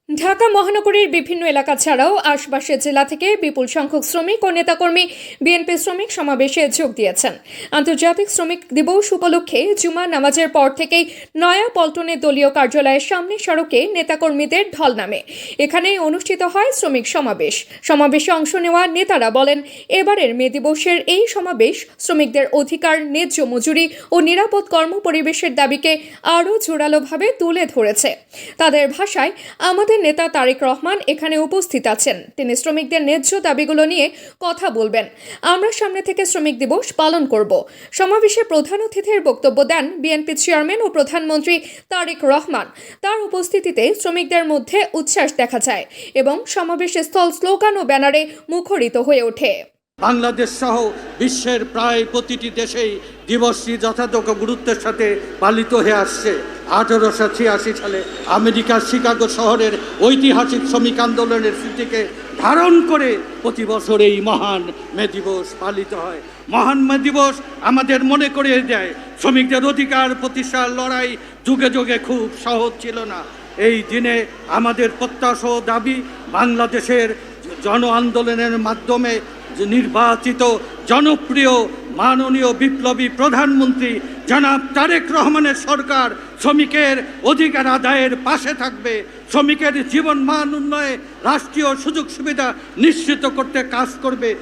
ঢাকা মহানগরীর বিভিন্ন এলাকা ছাড়াও আশপাশের জেলা থেকে বিপুল সংখ্যক শ্রমিক ও নেতাকর্মী বিএনপি শ্রমিক সমাবেশে যোগ দিয়েছেন। আন্তর্জাতিক শ্রমিক দিবস উপলক্ষে জুমা নামাজের পর থেকেই নয়া পল্টনের দলীয় কার্যালয়ের সামনে সড়কে নেতাকর্মীদের ঢল নামে। এখানেই অনুষ্ঠিত হয় শ্রমিক সমাবেশ। সমাবেশে অংশ নেওয়া নেতারা বলেন, এবারের মে দিবসের এই সমাবেশ শ্রমিকদের অধিকার, ন্যায্য মজুরি ও নিরাপদ কর্মপরিবেশের দাবিকে আরও জোরালোভাবে তুলে ধরেছে। তাদের ভাষায়, আমাদের নেতা তারেক রহমান এখানে উপস্থিত আছেন। তিনি শ্রমিকদের ন্যায্য দাবিগুলো নিয়ে কথা বলবেন। আমরা সামনে থেকে শ্রমিক দিবস পালন করব। সমাবেশে প্রধান অতিথির বক্তব্য দেন বিএনপি চেয়ারম্যান ও প্রধানমন্ত্রী তারেক রহমান। তার উপস্থিতিতে শ্রমিকদের মধ্যে উচ্ছ্বাস দেখা যায় এবং সমাবেশ স্থল স্লোগান ও ব্যানারে মুখরিত হয়ে ওঠে। বাংলাদেশ সহ বিশ্বের প্রায় প্রতিটি দেশেই দিবসটি যথাযোগ্য গুরুত্বের সাথে পালিত হয়ে আসছে। 1886 সালে আমেরিকার শিকাগো শহরের ঐতিহাসিক শ্রমিক আন্দোলনের স্মৃতিকে ধারণ করে প্রতি বছর এই মহান মে দিবস পালিত হয়। মহান মে দিবস আমাদের মনে করিয়ে দেয়, শ্রমিকদের অধিকার প্রতিষ্ঠার লড়াই যুগে যুগে খুব সহজ ছিল না। এই দিনে আমাদের প্রত্যাশা ও দাবি বাংলাদেশের জন আন্দোলনের মাধ্যমে নির্বাচিত জনপ্রিয় মাননীয় বিপ্লবী প্রধানমন্ত্রী জনাব তারেক রহমানের সরকার শ্রমিকের অধিকার আদায়ের পাশে থাকবে, শ্রমিকের জীবন মান উন্নয়নে রাষ্ট্রীয় সুযোগ সুবিধা নিশ্চিত করতে কাজ করবে।